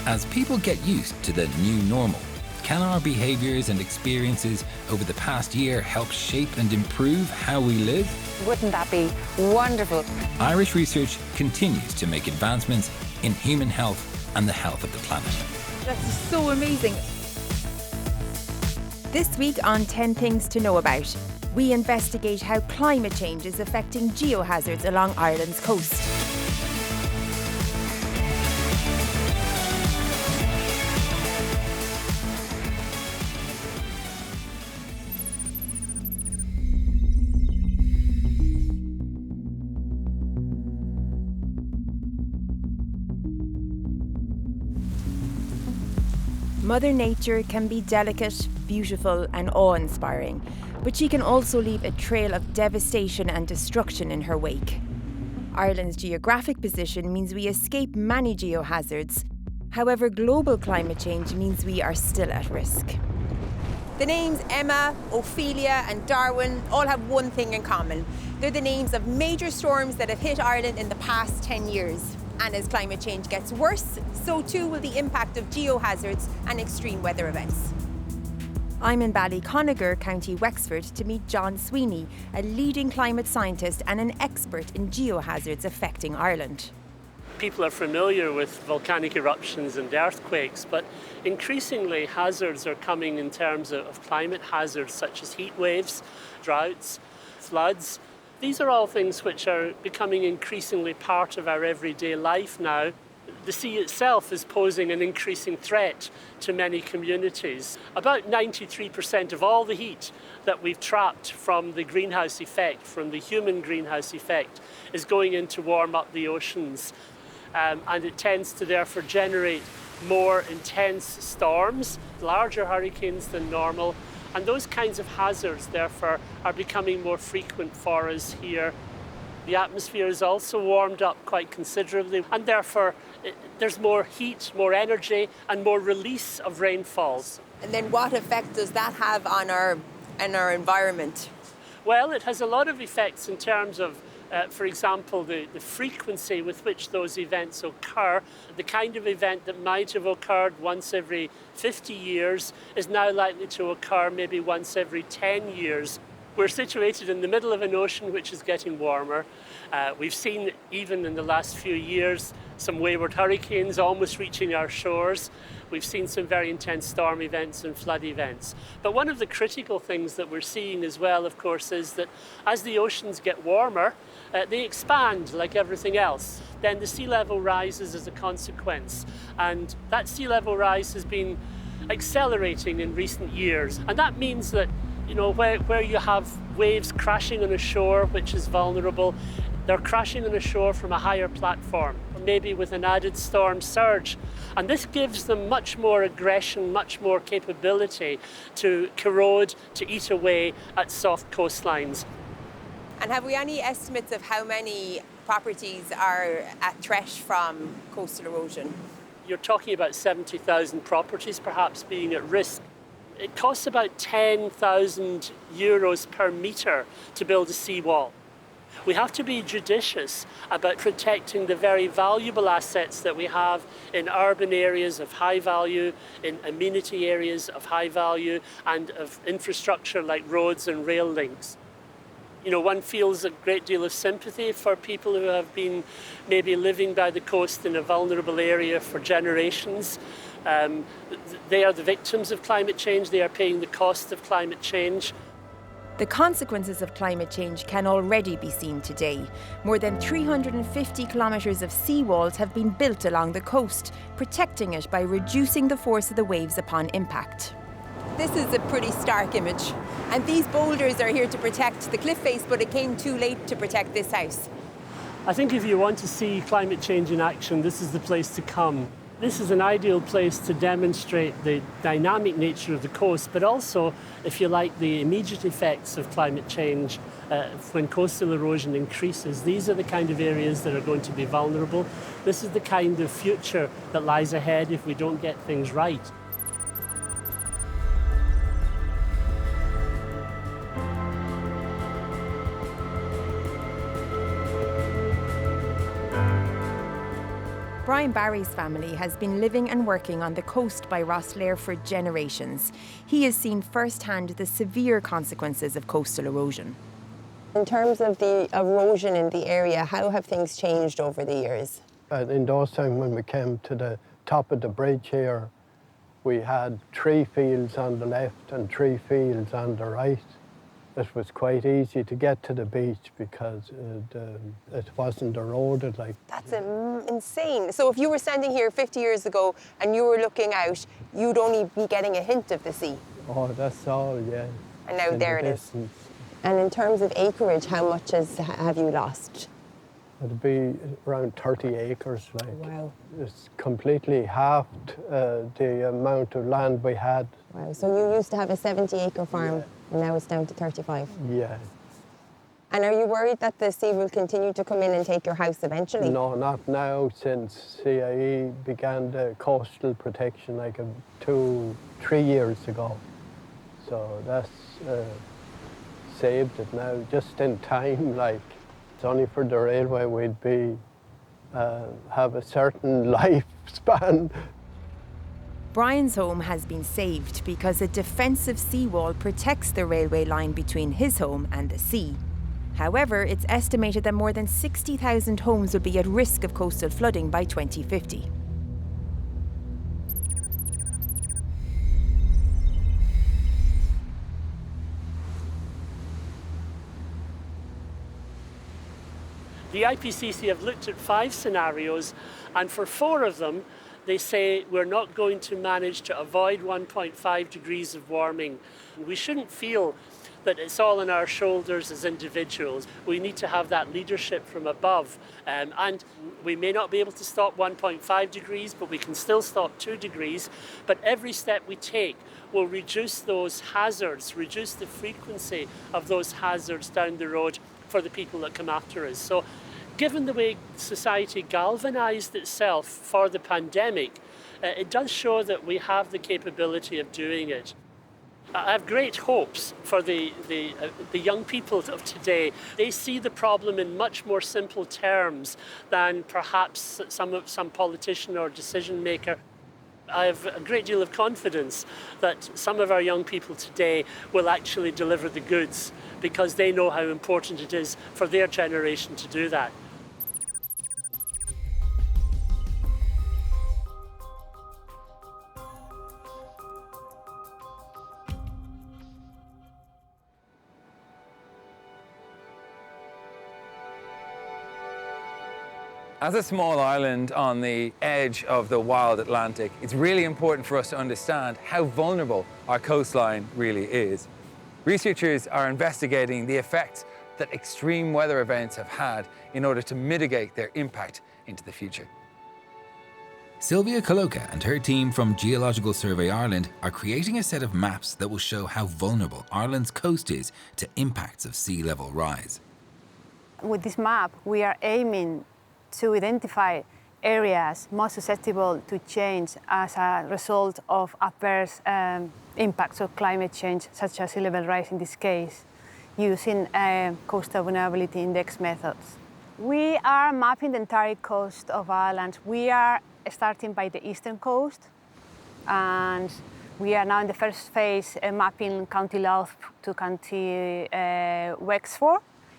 As people get used to the new normal, can our behaviours and experiences over the past year help shape and improve how we live? Wouldn't that be wonderful? Irish research continues to make advancements in human health and the health of the planet. That's so amazing. This week on 10 Things to Know About, we investigate how climate change is affecting geohazards along Ireland's coast. Mother Nature can be delicate, beautiful and awe-inspiring, but she can also leave a trail of devastation and destruction in her wake. Ireland's geographic position means we escape many geohazards. However, global climate change means we are still at risk. The names Emma, Ophelia and Darwin all have one thing in common. They're the names of major storms that have hit Ireland in the past 10 years. And as climate change gets worse, so too will the impact of geohazards and extreme weather events. I'm in Ballyconagher, County Wexford, to meet John Sweeney, a leading climate scientist and an expert in geohazards affecting Ireland. People are familiar with volcanic eruptions and earthquakes, but increasingly hazards are coming in terms of climate hazards such as heat waves, droughts, floods. These are all things which are becoming increasingly part of our everyday life now. The sea itself is posing an increasing threat to many communities. About 93% of all the heat that we've trapped from the greenhouse effect, from the human greenhouse effect, is going in to warm up the oceans. And it tends to therefore generate more intense storms, larger hurricanes than normal. And those kinds of hazards, therefore, are becoming more frequent for us here. The atmosphere is also warmed up quite considerably, and therefore there's more heat, more energy, and more release of rainfalls. And then what effect does that have on our environment? Well, it has a lot of effects in terms of for example, the frequency with which those events occur. The kind of event that might have occurred once every 50 years is now likely to occur maybe once every 10 years. We're situated in the middle of an ocean which is getting warmer. We've seen, even in the last few years, some wayward hurricanes almost reaching our shores. We've seen some very intense storm events and flood events. But one of the critical things that we're seeing as well, of course, is that as the oceans get warmer, they expand like everything else. Then the sea level rises as a consequence. And that sea level rise has been accelerating in recent years. And that means that, you know, where you have waves crashing on a shore, which is vulnerable, they're crashing on a shore from a higher platform, maybe with an added storm surge. And this gives them much more aggression, much more capability to corrode, to eat away at soft coastlines. And have we any estimates of how many properties are at threat from coastal erosion? You're talking about 70,000 properties perhaps being at risk. It costs about €10,000 per metre to build a seawall. We have to be judicious about protecting the very valuable assets that we have in urban areas of high value, in amenity areas of high value, and of infrastructure like roads and rail links. You know, one feels a great deal of sympathy for people who have been maybe living by the coast in a vulnerable area for generations. They are the victims of climate change. They are paying the cost of climate change. The consequences of climate change can already be seen today. More than 350 kilometres of seawalls have been built along the coast, protecting it by reducing the force of the waves upon impact. This is a pretty stark image. And these boulders are here to protect the cliff face, but it came too late to protect this house. I think if you want to see climate change in action, this is the place to come. This is an ideal place to demonstrate the dynamic nature of the coast, but also, if you like, the immediate effects of climate change when coastal erosion increases. These are the kind of areas that are going to be vulnerable. This is the kind of future that lies ahead if we don't get things right. Brian Brian Barry's family has been living and working on the coast by Rosslare for generations. He has seen firsthand the severe consequences of coastal erosion. In terms of the erosion in the area, how have things changed over the years? In those times when we came to the top of the bridge here, we had 3 fields on the left and 3 fields on the right. It was quite easy to get to the beach because it wasn't eroded like. That's insane. So if you were standing here 50 years ago and you were looking out, you'd only be getting a hint of the sea. Oh, that's all, yeah. And now there it is. And in terms of acreage, how much have you lost? It'd be around 30 acres, like. Wow. It's completely halved the amount of land we had. Wow, so you used to have a 70-acre farm, and now it's down to 35. Yeah. And are you worried that the sea will continue to come in and take your house eventually? No, not now, since CIE began the coastal protection like 2-3 years ago. So that's saved it now, just in time, like. It's only for the railway we'd be have a certain lifespan. Brian's home has been saved because a defensive seawall protects the railway line between his home and the sea. However, it's estimated that more than 60,000 homes will be at risk of coastal flooding by 2050. The IPCC have looked at 5 scenarios, and for 4 of them, they say we're not going to manage to avoid 1.5 degrees of warming. We shouldn't feel that it's all on our shoulders as individuals. We need to have that leadership from above. And we may not be able to stop 1.5 degrees, but we can still stop 2 degrees. But every step we take will reduce those hazards, reduce the frequency of those hazards down the road for the people that come after us. So given the way society galvanized itself for the pandemic, it does show that we have the capability of doing it. I have great hopes for the young people of today. They see the problem in much more simple terms than perhaps some politician or decision maker. I have a great deal of confidence that some of our young people today will actually deliver the goods because they know how important it is for their generation to do that. As a small island on the edge of the wild Atlantic, it's really important for us to understand how vulnerable our coastline really is. Researchers are investigating the effects that extreme weather events have had in order to mitigate their impact into the future. Sylvia Coloca and her team from Geological Survey Ireland are creating a set of maps that will show how vulnerable Ireland's coast is to impacts of sea level rise. With this map, we are aiming to identify areas most susceptible to change as a result of adverse impacts of climate change, such as sea level rise in this case, using coastal vulnerability index methods. We are mapping the entire coast of Ireland. We are starting by the eastern coast, and we are now in the first phase mapping County Louth to County Wexford.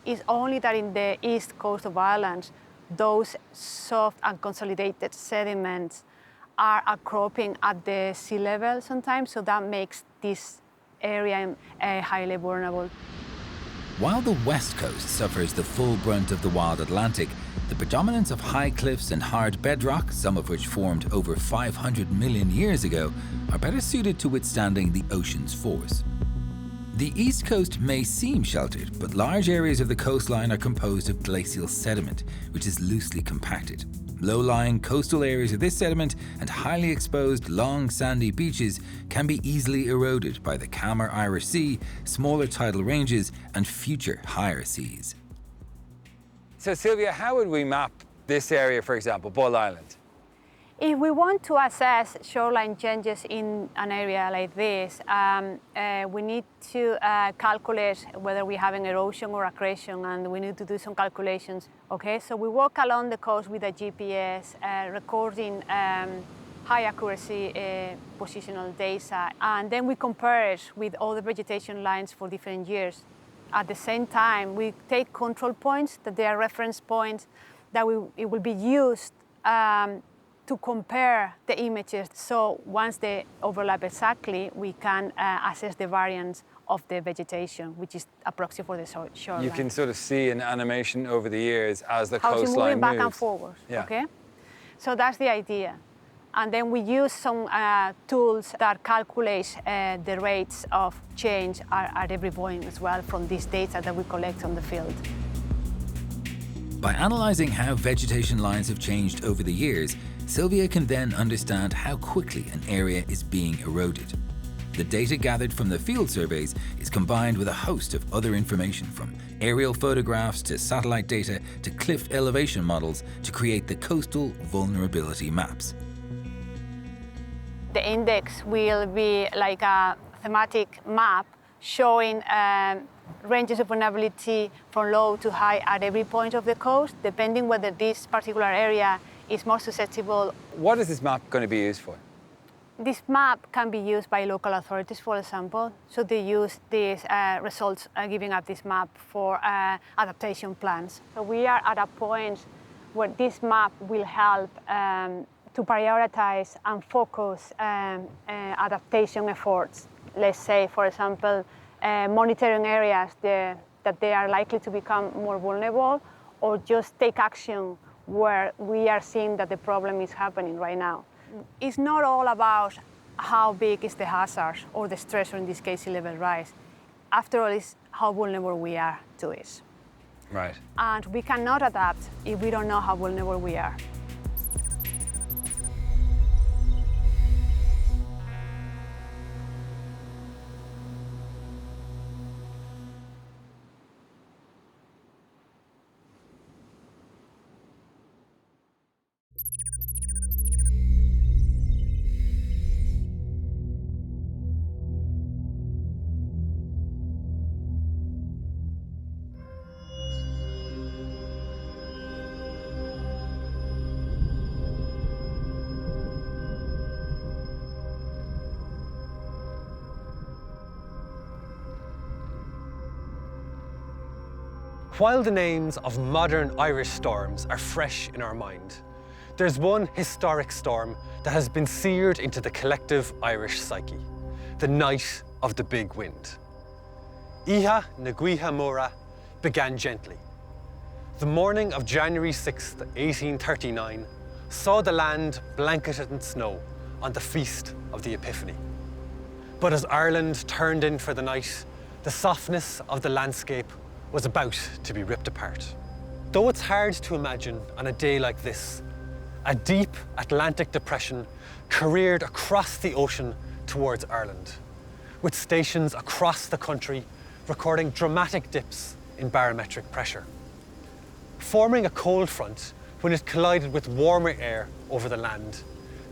It's only that in the east coast of Ireland, those soft and consolidated sediments are outcropping at the sea level sometimes, so that makes this area highly vulnerable. While the west coast suffers the full brunt of the wild Atlantic, the predominance of high cliffs and hard bedrock, some of which formed over 500 million years ago, are better suited to withstanding the ocean's force. The east coast may seem sheltered, but large areas of the coastline are composed of glacial sediment, which is loosely compacted. Low-lying coastal areas of this sediment and highly exposed long sandy beaches can be easily eroded by the calmer Irish Sea, smaller tidal ranges and future higher seas. So Sylvia, how would we map this area, for example, Bull Island? If we want to assess shoreline changes in an area like this, we need to calculate whether we have an erosion or accretion, and we need to do some calculations Okay, so we walk along the coast with a GPS, recording high accuracy positional data, and then we compare it with all the vegetation lines for different years. At the same time, we take control points, that they are reference points, that it will be used to compare the images. So once they overlap exactly, we can assess the variance of the vegetation, which is a proxy for the shoreline. You can sort of see an animation over the years as the How it's coastline moving back moves. and forward, Yeah. okay? So that's the idea. And then we use some tools that calculate the rates of change at every point as well from this data that we collect on the field. By analysing how vegetation lines have changed over the years, Sylvia can then understand how quickly an area is being eroded. The data gathered from the field surveys is combined with a host of other information, from aerial photographs to satellite data to cliff elevation models, to create the coastal vulnerability maps. The index will be like a thematic map showing ranges of vulnerability from low to high at every point of the coast, depending whether this particular area is more susceptible. What is this map going to be used for? This map can be used by local authorities, for example. So they use these results giving up this map for adaptation plans. So we are at a point where this map will help to prioritize and focus adaptation efforts. Let's say, for example, monitoring areas that they are likely to become more vulnerable, or just take action where we are seeing that the problem is happening right now. It's not all about how big is the hazard or the stress, or in this case, sea level rise. After all, it's how vulnerable we are to it. Right. And we cannot adapt if we don't know how vulnerable we are. While the names of modern Irish storms are fresh in our mind, there's one historic storm that has been seared into the collective Irish psyche: the night of the big wind. Iha na Guiha Mora began gently. The morning of January 6, 1839, saw the land blanketed in snow on the feast of the Epiphany. But as Ireland turned in for the night, the softness of the landscape was about to be ripped apart. Though it's hard to imagine on a day like this, a deep Atlantic depression careered across the ocean towards Ireland, with stations across the country recording dramatic dips in barometric pressure. Forming a cold front, when it collided with warmer air over the land,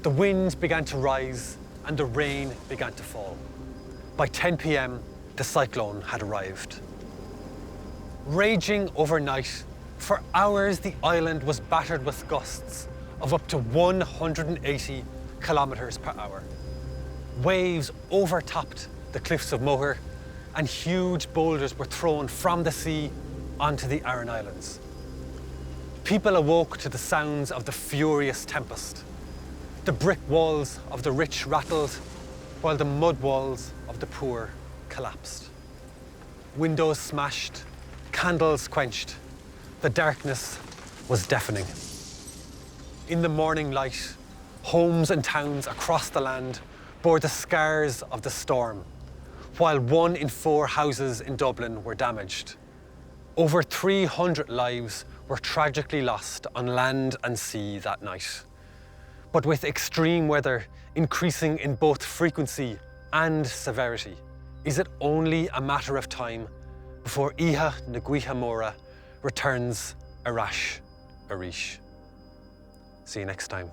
the wind began to rise and the rain began to fall. By 10 p.m, the cyclone had arrived. Raging overnight, for hours the island was battered with gusts of up to 180 kilometers per hour. Waves overtopped the cliffs of Moher, and huge boulders were thrown from the sea onto the Aran Islands. People awoke to the sounds of the furious tempest. The brick walls of the rich rattled, while the mud walls of the poor collapsed. Windows smashed, candles quenched. The darkness was deafening. In the morning light, homes and towns across the land bore the scars of the storm, while 1 in 4 houses in Dublin were damaged. Over 300 lives were tragically lost on land and sea that night. But with extreme weather increasing in both frequency and severity, is it only a matter of time before Iha na Guiha Mora returns Arash Arish? See you next time.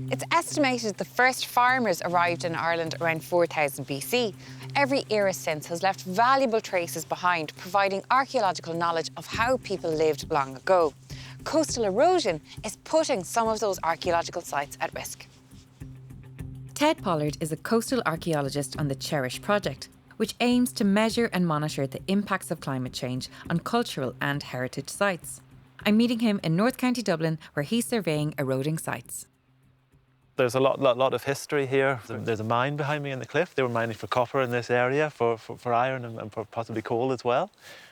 It's estimated the first farmers arrived in Ireland around 4000 BC. Every era since has left valuable traces behind, providing archaeological knowledge of how people lived long ago. Coastal erosion is putting some of those archaeological sites at risk. Ted Pollard is a coastal archaeologist on the Cherish project, which aims to measure and monitor the impacts of climate change on cultural and heritage sites. I'm meeting him in North County Dublin, where he's surveying eroding sites. There's a lot of history here. There's a mine behind me in the cliff. They were mining for copper in this area, for iron and for possibly coal as well.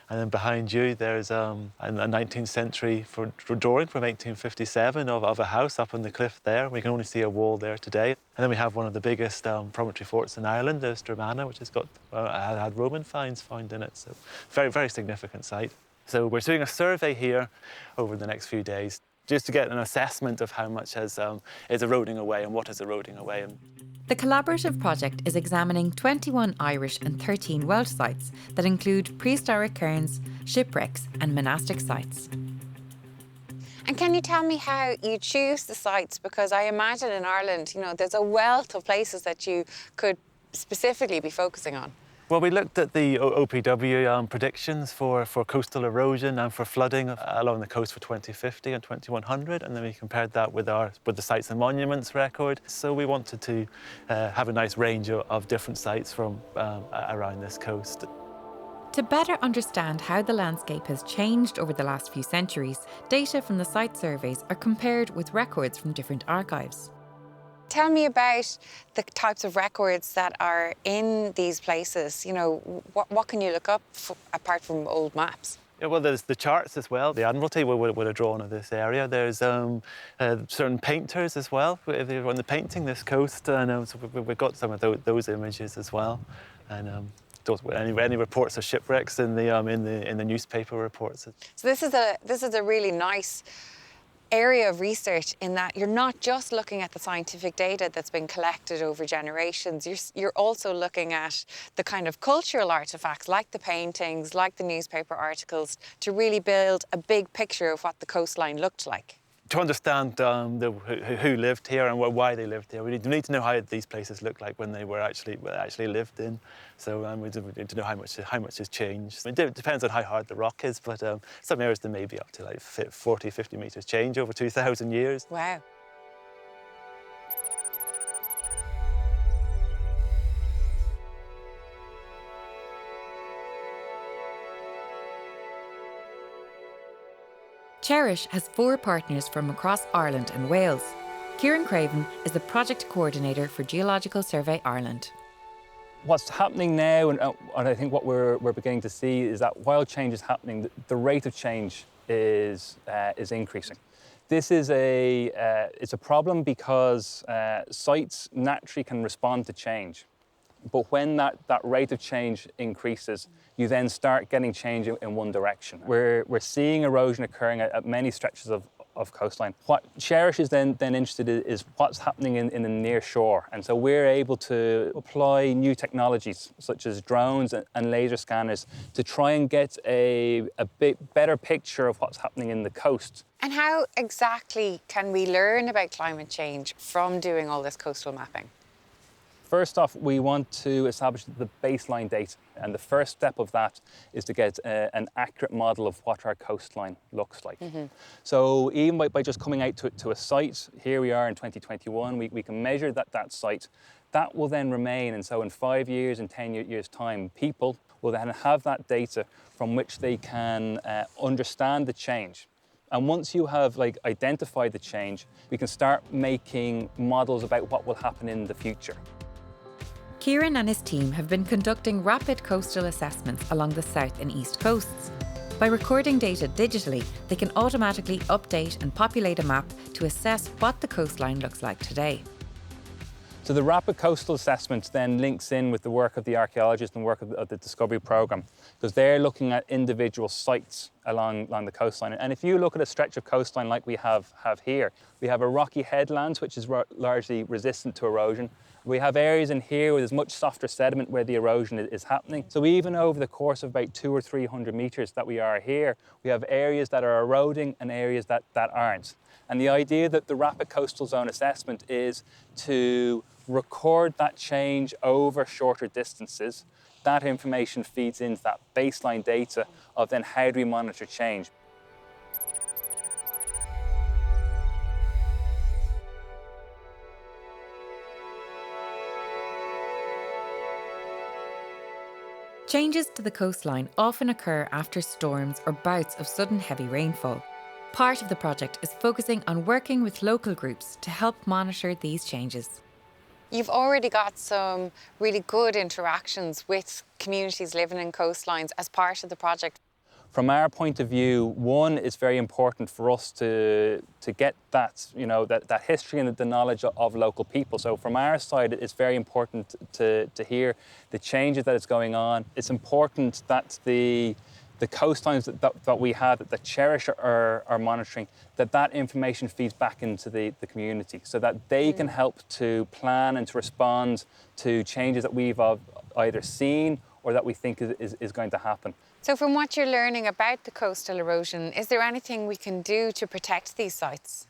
And then behind you, there's a 19th century drawing from 1857 of a house up on the cliff there. We can only see a wall there today. And then we have one of the biggest promontory forts in Ireland, the Stromana, which has got had Roman finds found in it. So very, very significant site. So we're doing a survey here over the next few days, just to get an assessment of how much is eroding away and what is eroding away. The collaborative project is examining 21 Irish and 13 Welsh sites that include prehistoric cairns, shipwrecks and monastic sites. And can you tell me how you choose the sites? Because I imagine in Ireland, there's a wealth of places that you could specifically be focusing on. Well, we looked at the OPW predictions for coastal erosion and for flooding along the coast for 2050 and 2100, and then we compared that with the Sites and Monuments record. So we wanted to have a nice range of different sites from around this coast. To better understand how the landscape has changed over the last few centuries, data from the site surveys are compared with records from different archives. Tell me about the types of records that are in these places. What can you look up apart from old maps? Yeah, well, there's the charts as well. The Admiralty would have drawn of this area. There's certain painters as well. When they're painting this coast, so we've got some of those images as well. And any reports of shipwrecks in the newspaper reports. So this is a really nice area of research in that you're not just looking at the scientific data that's been collected over generations, you're also looking at the kind of cultural artefacts like the paintings, like the newspaper articles, to really build a big picture of what the coastline looked like. To understand who lived here and why they lived here, we need to know how these places looked like when they were actually lived in. So we need to know how much has changed. It depends on how hard the rock is, but some areas there may be up to like 40, 50 metres change over 2,000 years. Wow. Cherish has 4 partners from across Ireland and Wales. Kieran Craven is the project coordinator for Geological Survey Ireland. What's happening now, and I think what we're beginning to see, is that while change is happening, the rate of change is increasing. This is it's a problem because sites naturally can respond to change. But when that rate of change increases, you then start getting change in one direction. We're seeing erosion occurring at many stretches of coastline. What Cherish is then interested in is what's happening in the near shore. And so we're able to apply new technologies such as drones and laser scanners to try and get a bit better picture of what's happening in the coast. And how exactly can we learn about climate change from doing all this coastal mapping? First off, we want to establish the baseline data, and the first step of that is to get an accurate model of what our coastline looks like. Mm-hmm. So even by just coming out to a site, here we are in 2021, we can measure that site. That will then remain, and so in 5 years and 10 years' time, people will then have that data from which they can understand the change. And once you have identified the change, we can start making models about what will happen in the future. Kieran and his team have been conducting rapid coastal assessments along the south and east coasts. By recording data digitally, they can automatically update and populate a map to assess what the coastline looks like today. So the rapid coastal assessment then links in with the work of the archaeologists and work of the Discovery Programme, because they're looking at individual sites along the coastline. And if you look at a stretch of coastline like we have here, we have a rocky headland which is largely resistant to erosion, We have areas in here where there's much softer sediment where the erosion is happening. So even over the course of about 200 or 300 metres that we are here, we have areas that are eroding and areas that aren't. And the idea that the rapid coastal zone assessment is to record that change over shorter distances. That information feeds into that baseline data of then how do we monitor change. Changes to the coastline often occur after storms or bouts of sudden heavy rainfall. Part of the project is focusing on working with local groups to help monitor these changes. You've already got some really good interactions with communities living in coastlines as part of the project. From our point of view, one, it's very important for us to get that, that history and the knowledge of local people. So from our side, it's very important to hear the changes that is going on. It's important that the coastlines that we have, that Cherish are monitoring, that information feeds back into the community so that they can help to plan and to respond to changes that we've either seen or that we think is going to happen. So from what you're learning about the coastal erosion, is there anything we can do to protect these sites?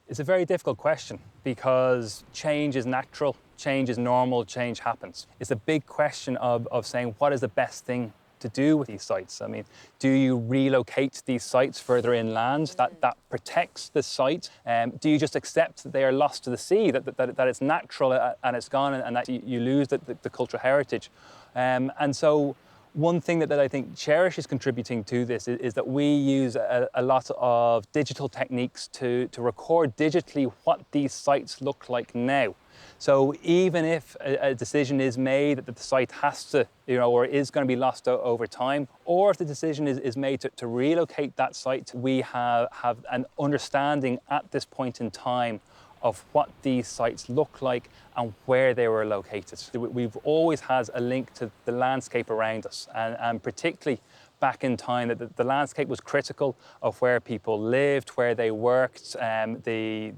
It's a very difficult question because change is natural, change is normal, change happens. It's a big question of saying what is the best thing to do with these sites. I mean, do you relocate these sites further inland that protects the site? Do you just accept that they are lost to the sea, that it's natural and it's gone and that you lose the cultural heritage? And so one thing that I think Cherish is contributing to this is that we use a lot of digital techniques to record digitally what these sites look like now. So even if a decision is made that the site has to, or is going to be lost over time, or if the decision is made to relocate that site, we have an understanding at this point in time of what these sites look like and where they were located. We've always had a link to the landscape around us, and particularly back in time, that the landscape was critical of where people lived, where they worked. The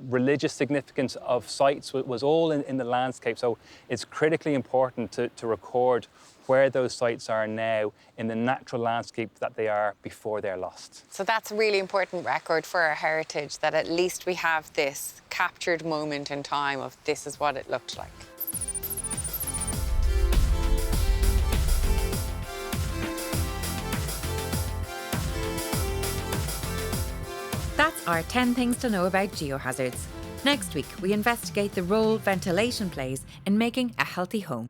religious significance of sites was all in the landscape. So it's critically important to record where those sites are now in the natural landscape that they are before they're lost. So that's a really important record for our heritage, that at least we have this captured moment in time of this is what it looked like. That's our 10 things to know about geohazards. Next week, we investigate the role ventilation plays in making a healthy home.